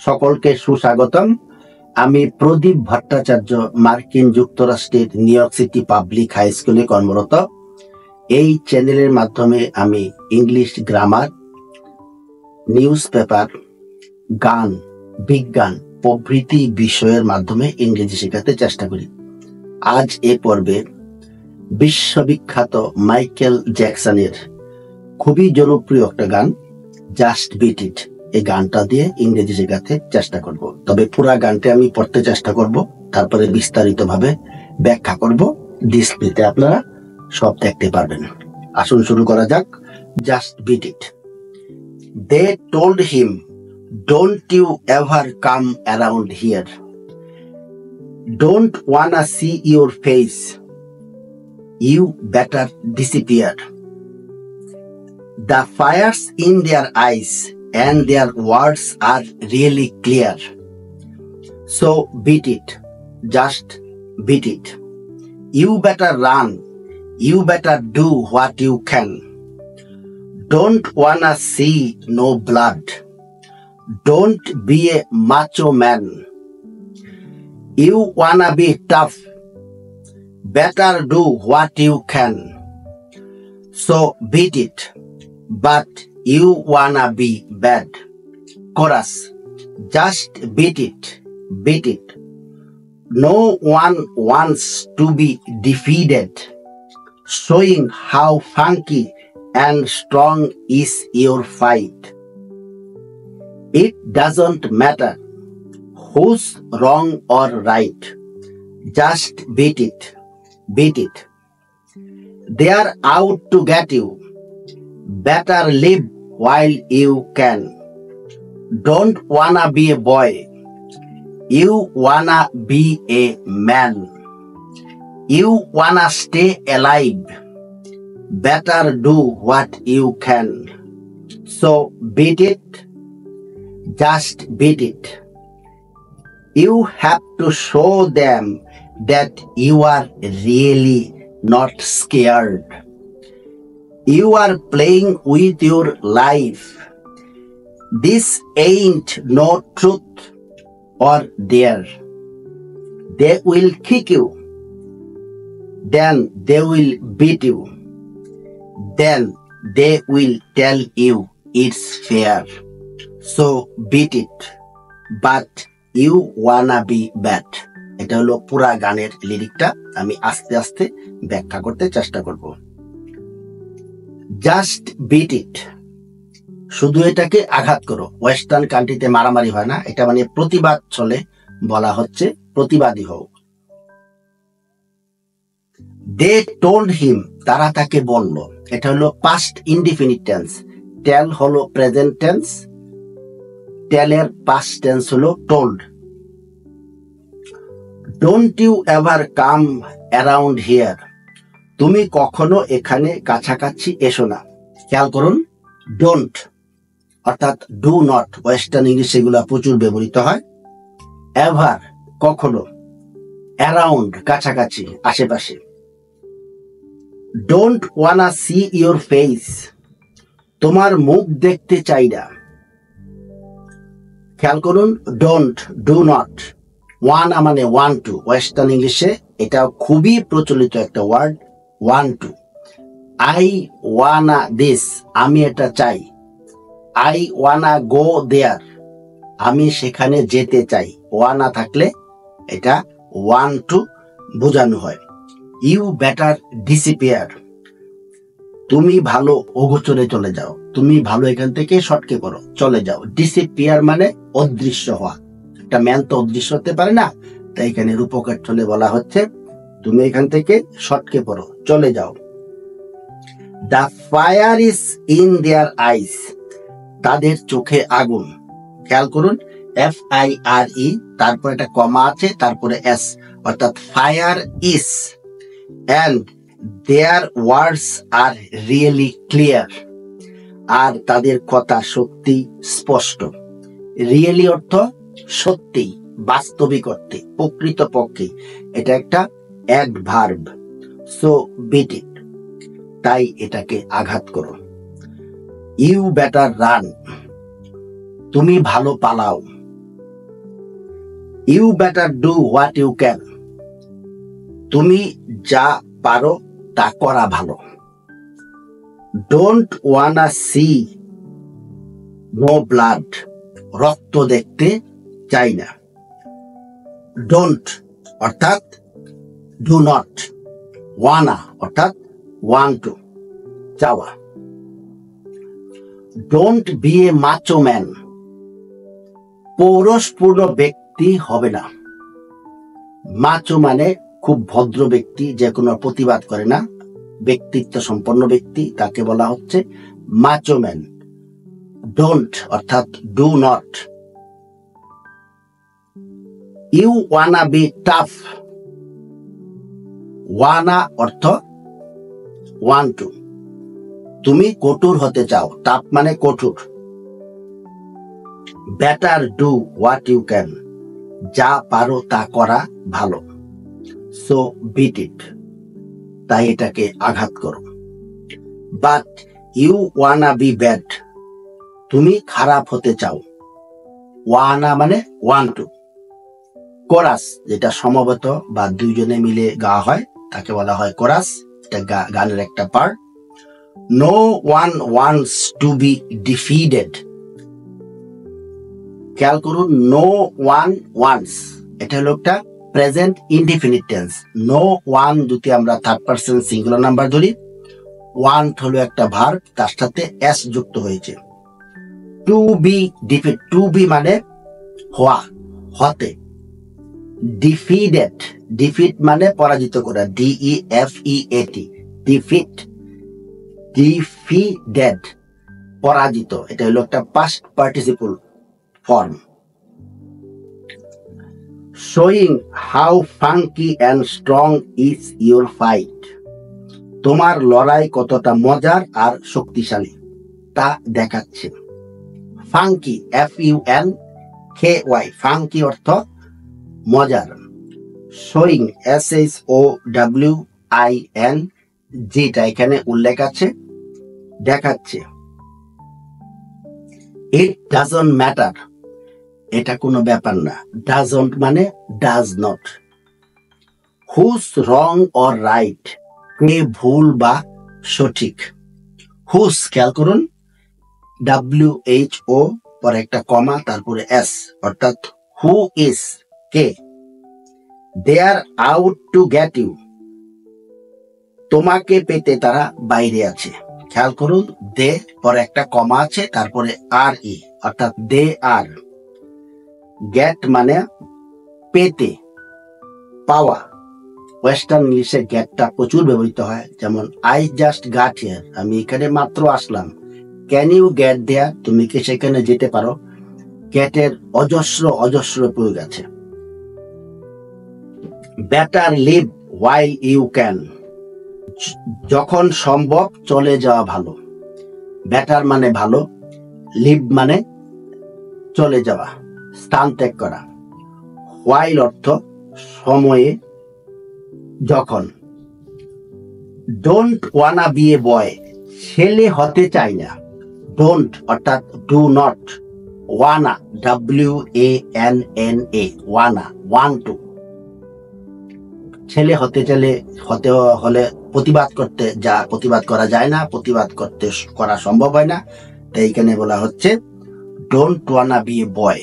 সকলকে সুস্বাগতম। আমি প্রদীপ ভট্টাচার্য, মার্কিন যুক্তরাষ্ট্রের New York City public high স্কুলে কর্মরত। এই চ্যানেলের মাধ্যমে আমি ইংলিশ গ্রামার, নিউজ পেপার, গান, বিজ্ঞান প্রভৃতি বিষয়ের মাধ্যমে ইংরেজি শেখাতে চেষ্টা করি। আজ এ পর্বে বিশ্ববিখ্যাত মাইকেল জ্যাকসনের খুবই জনপ্রিয় একটা গান জাস্ট বিট ইট, এই গানটা দিয়ে ইংরেজি শেখাতে চেষ্টা করব। তবে পুরা গানটা আমি পড়তে চেষ্টা করব, তারপরে বিস্তারিতভাবে ব্যাখ্যা করব। ডিসপ্লেতে আপনারা সব দেখতে পারবেন। আসুন শুরু করা যাক। Just bit it. They told him, "Don't you ever come around here. Don't wanna see your face. You better disappear." The fires in their eyes and their words are really clear. So beat it. Just beat it. You better run. You better do what you can. Don't wanna see no blood. Don't be a macho man. You wanna be tough. Better do what you can. So beat it. But you wanna be bad. Chorus. Just beat it. Beat it. No one wants to be defeated. Showing how funky and strong is your fight. It doesn't matter who's wrong or right. Just beat it. Beat it. They are out to get you. Better live while you can. Don't wanna be a boy. You wanna be a man. You wanna stay alive. Better do what you can. So beat it. Just beat it. You have to show them that you are really not scared. You are playing with your life. This ain't no truth or dare. They will kick you. Then they will beat you. Then they will tell you it's fair. So beat it. But you wanna be bad. এটা হলো পুরা গানের লিরিকটা। আমি আস্তে আস্তে ব্যাখ্যা করতে চেষ্টা করব। জাস্ট বিট ইট, শুধু এটাকে আঘাত করো। ওয়েস্টার্ন কান্ট্রিতে মারামারি হয় না, এটা মানে প্রতিবাদ চলে, বলা হচ্ছে প্রতিবাদী হও। দে টোল্ড হিম, তারা তাকে বলল। এটা হলো পাস্ট ইনডিফিনিট টেন্স। টেল হলো প্রেজেন্ট টেন্স, টেলের পাস্ট টেন্স হলো told. Don't you ever come around here, তুমি কখনো এখানে কাছাকাছি এসো না। খেয়াল করুন, ডোন্ট অর্থাৎ ডু নট, ওয়েস্টার্ন ইংলিশ এগুলা প্রচুর ব্যবহৃত হয়। এভার কখনো, অ্যারাউন্ড কাছাকাছি, আশেপাশে। Don't wanna see your face, তোমার মুখ দেখতে চাই না। খেয়াল করুন, ডোন্ট, ডু নট, ওয়ানা মানে ওয়ান টু। ওয়েস্টার্ন ইংলিশে এটা খুবই প্রচলিত একটা word, want to. I wanna this, আমি এটা চাই। আই ওয়ানা গো দেয়ার, আমি সেখানে যেতে চাই। ওয়ানা থাকলে এটা ওয়ান টু বোঝানো হয়। ইউ বেটার ডিসিপিয়ার, তুমি ভালো অগোচরে চলে যাও, তুমি ভালো এখান থেকে সটকে পড়ো, চলে যাও। ডিসিপিয়ার মানে অদৃশ্য হওয়া। একটা ম্যান তো অদৃশ্য হতে পারে না, তাই এখানে রূপকের চলে বলা হচ্ছে তুমি এখান থেকে সটকে পড়ো, চলে যাও। The fire is in their eyes, তাদের চোখে আগুন। খেয়াল করুন, FIRE, তারপর একটা কমা আছে, তারপরে S, অর্থাৎ fire is and their words are really clear, আর তাদের কথা সত্যি স্পষ্ট। রিয়েলি অর্থ সত্যি, বাস্তবিক অর্থে, প্রকৃত পক্ষে। এটা একটা অ্যাডভার্ব। সো বিট ইট, তাই এটাকে আঘাত করো। ইউ বেটার রান, তুমি ভালো পালাও। You better do what you can, তুমি যা পারো তা করা ভালো। Don't wanna see no blood, রক্ত দেখতে চাই না। ডোন্ট অর্থাৎ ডু নট, ওয়ানা অর্থাৎ ওয়ান টু, চাওয়া। Don't be a macho man, পৌরষপূর্ণ ব্যক্তি হবে না। মাচো মানে খুব ভদ্র ব্যক্তি, যে কোনো প্রতিবাদ করে না, ব্যক্তিত্ব সম্পন্ন ব্যক্তি, তাকে বলা হচ্ছে মাচো ম্যান। ডোন্ট অর্থাৎ do not. You wanna be tough, wanna অর্থ ওয়ান টু, তুমি কঠোর হতে চাও, টাফ মানে কঠোর। Better do what you can, যা পারো তা করা ভালো। সো বিট ইট, তাই এটাকে আঘাত করো। But you wanna be bad, তুমি খারাপ হতে চাও। ওয়ানা মানে ওয়ান টু। কোরাস, যেটা সমবেত বা দুইজনে মিলে গাওয়া হয় তাকে বলা হয় কোরাস, এটা গানের একটা part. No one wants to be defeated, খেয়াল করুন, নো ওয়ান ওয়ান্টস, এটা হলো একটা present indefinite tense. No one যদি আমরা থার্ড পারসন সিঙ্গুলার নাম্বার ধরি, ওয়ান্ট হলো একটা ভার্ব, তার সাথে এস যুক্ত হয়েছে। To be defeat, to be মানে হওয়া, হতে। ডিফিটেড, ডিফিট মানে পরাজিত করা, DEFEAT, ডিফিট। ডিফিটেড পরাজিত, এটা হলো একটা past participle form. Showing how funky and strong is your fight, তোমার লড়াই কতটা মজার আর শক্তিশালী তা দেখাচ্ছে। ফাঙ্কি, FUNKY, ফাঙ্কি অর্থ মজার। শোয়িং, SHOWING, যেটা এখানে উল্লেখ আছে, দেখাচ্ছে। ইট ডাজন্ট ম্যাটার, এটা কোনো ব্যাপার না। ডাজন্ট মানে does not. Who's wrong or right, কে ভুল বা সঠিক। হুজ, খেয়াল করুন, WHO পরে একটা কমা, তারপরে S, অর্থাৎ হু ইজ, কে। They are out to get you, তোমাকে পেতে তারা বাইরে আছে। খেয়াল করুন, দে পরে একটা কমা আছে, তারপরে RE, অর্থাৎ দে আর। গেট মানে পেতে, পাওয়া। ওয়েস্টার্ন ইংলিশে গেটটা প্রচুর ব্যবহৃত হয়, যেমন আই জাস্ট গট হিয়ার, আমি এখানে মাত্র আসলাম। ক্যান ইউ গেট দেয়ার, তুমি কি সেখানে যেতে পারো। গেটের অজস্র অজস্র প্রয়োগ আছে। Better live while you can, যখন সম্ভব চলে যাওয়া ভালো। বেটার মানে ভালো, লিভ মানে চলে যাওয়া, স্থান ত্যাগ করা। হোয়াইল অর্থ সময়ে, যখন। ডোন্ট ওয়ানা বি এ বয়, ছেলে হতে চাই না। ডোন্ট অর্থাৎ do not. Wanna, WANNA, wanna, want to. ছেলে হতে হলে প্রতিবাদ করতে, যা প্রতিবাদ করা যায় না, প্রতিবাদ করা সম্ভব হয় না, তাই এখানে বলা হচ্ছে don't wanna be a boy.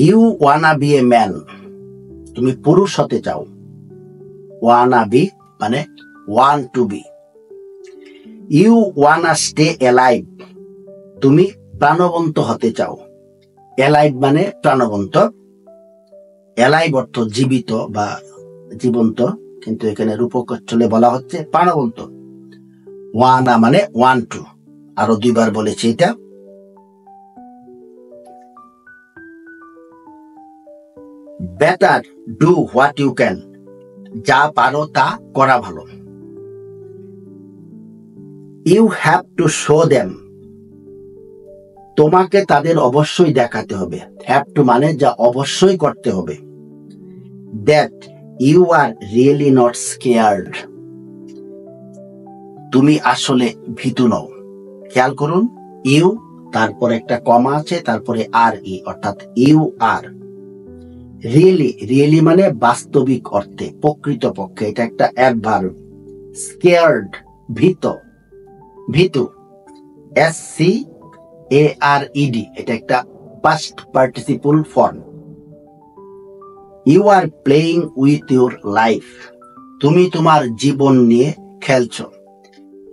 You wanna be a man, তুমি পুরুষ হতে চাও। ওয়ানা বি মানে want to be. You wanna stay alive, তুমি প্রাণবন্ত হতে চাও। অ্যালাইভ মানে প্রাণবন্ত। অ্যালাইভ অর্থ জীবিত বা জীবন্ত, কিন্তু এখানে রূপক চলে বলা হচ্ছে প্রাণবন্ত। ওয়ানা মানে ওয়ান টু, আরো দুইবার বলেছি এটা। Better do what you can, যা পারো তা করা ভালো। You have to show them, তোমাকে তাদের অবশ্যই দেখাতে হবে। হ্যাভ টু মানে যা অবশ্যই করতে হবে। That you are really not scared, তুমি আসলে ভীতু নও। খেয়াল করুন, ইউ, তারপরে একটা কমা আছে, তারপরে RE, অর্থাৎ ইউ আর। রিয়েলি, রিয়েলি মানে বাস্তবিক অর্থে, প্রকৃতপক্ষে। এটা একটা অ্যাডভার্ব। স্কেয়ার্ড, ভীত, ভীতু, SCARED, এটা একটা past participle form. You are playing with your life, তুমি তোমার জীবন নিয়ে খেলছো।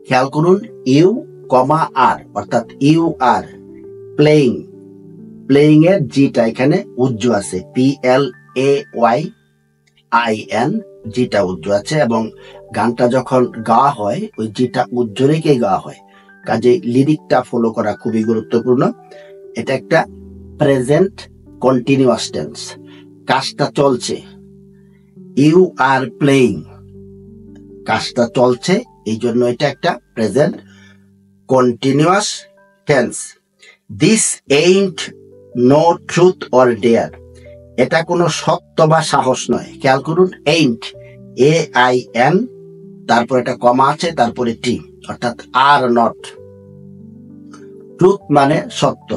খেয়াল করুন, ইউ কমা আর, অর্থাৎ ইউ আর প্লেইং, প্লেইং এর জিটা এখানে উজ্জ আছে, PLAYIN, জিটা উজ্জ আছে, এবং গানটা যখন গাওয়া হয় ওই জিটা উজ্জ রেখে গাওয়া হয়, কাজে লিরিকটা ফলো করা খুবই গুরুত্বপূর্ণ। এটা একটা প্রেজেন্ট কন্টিনিউয়াস টেন্স, কাজটা চলছে। ইউ আর প্লেইং, কাজটা চলছে, এই জন্য এটা একটা present continuous tense. This ain't no truth or dare, এটা কোনো সত্য বা সাহস নয়। খেয়াল করুন, এইন্ট, AIN, তারপর একটা কমা আছে, তারপরে টি, অর্থাৎ আর নট। ট্রুথ মানে সত্য,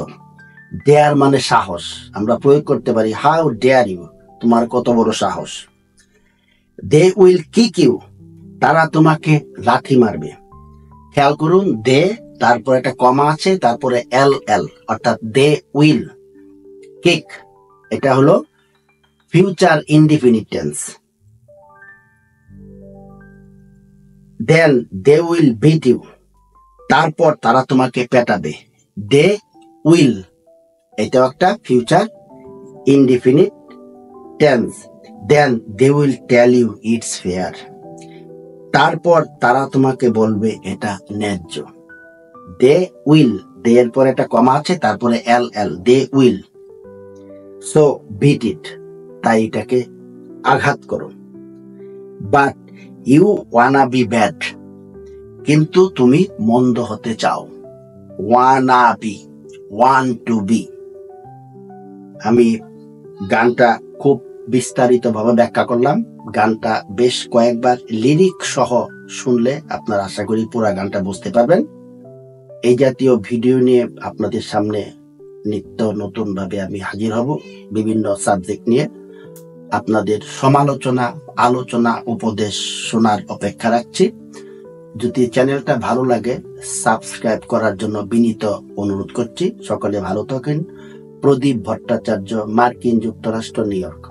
ডেয়ার মানে সাহস। আমরা প্রয়োগ করতে পারি, হাউ ডেয়ার ইউ, তোমার কত বড় সাহস। দে উইল কিক ইউ, তারা তোমাকে লাথি মারবে। খেয়াল করুন, দে, তারপর একটা কমা আছে, তারপরে LL, অর্থাৎ দে উইল কিক, এটা হলো future indefinite tense. Then they will beat you, তারপর তারা তোমাকে পেটাবে। দে উইল, এটাও একটা future indefinite tense. Then they will tell you it's fair, তারপর তারা তোমাকে বলবে এটা ন্যায্য। দে উইল, দে এর পর একটা কমা আছে, তারপরে LL, they will. So beat it, তাই এটাকে আঘাত করো। But you wanna be bad, কিন্তু তুমি মন্দ হতে চাও। Wanna be, want to be. আমি গানটা খুব বিস্তারিত ভাবে ব্যাখ্যা করলাম। গানটা বেশ কয়েকবার লিরিক সহ শুনলে আপনারা আশা করি পুরো গানটা বুঝতে পারবেন। এই জাতীয় ভিডিও নিয়ে আপনাদের সামনে নিত্য নতুন ভাবে আমি হাজির হব, বিভিন্ন সাবজেক্ট নিয়ে। আপনাদের সমালোচনা, আলোচনা, উপদেশ শোনার অপেক্ষা রাখছি। যদি চ্যানেলটা ভালো লাগে সাবস্ক্রাইব করার জন্য বিনীত অনুরোধ করছি। সকলে ভালো থাকেন। প্রদীপ ভট্টাচার্য, মার্কিন যুক্তরাষ্ট্র, নিউ ইয়র্ক।